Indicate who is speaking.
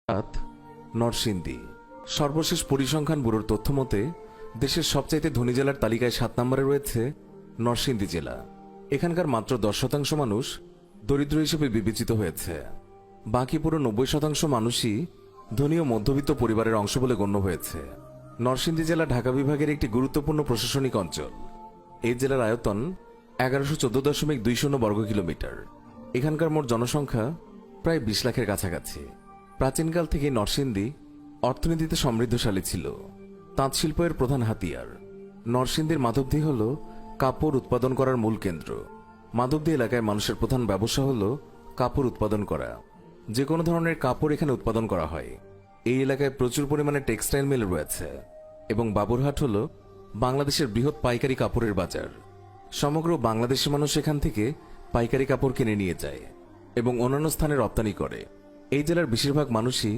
Speaker 1: রাত নরসিংদী। সর্বশেষ পরিসংখ্যান ব্যুরোর তথ্য মতে দেশের সবচাইতে ধনী জেলার তালিকায় 7 নম্বরে রয়েছে নরসিংদী জেলা। এখানকার মাত্র 10% মানুষ দরিদ্র হিসেবে বিবেচিত হয়েছে। বাকি পুরো 90% মানুষই ধনী ও মধ্যবিত্ত পরিবারের অংশ বলে গণ্য হয়েছে। নরসিংদী জেলা ঢাকা বিভাগের একটি গুরুত্বপূর্ণ প্রশাসনিক অঞ্চল। এই জেলার আয়তন 1114.20 বর্গ কিলোমিটার। এখানকার মোট জনসংখ্যা প্রায় 20 লাখের কাছাকাছি। প্রাচীনকাল থেকে নরসিংদী অর্থনীতিতে সমৃদ্ধশালী ছিল। তাঁত শিল্প এর প্রধান হাতিয়ার। নরসিংদীর মাধবদী হল কাপড় উৎপাদন করার মূল কেন্দ্র। মাধবদী এলাকায় মানুষের প্রধান ব্যবসা হল কাপড় উৎপাদন করা। যে কোনো ধরনের কাপড় এখানে উৎপাদন করা হয়। এই এলাকায় প্রচুর পরিমাণে টেক্সটাইল মিল রয়েছে এবং বাবুরহাট হল বাংলাদেশের বৃহৎ পাইকারি কাপড়ের বাজার। সমগ্র বাংলাদেশের মানুষ এখান থেকে পাইকারি কাপড় কিনে নিয়ে যায় এবং অন্যান্য স্থানে রপ্তানি করে। এই জেলার বেশিরভাগ মানুষই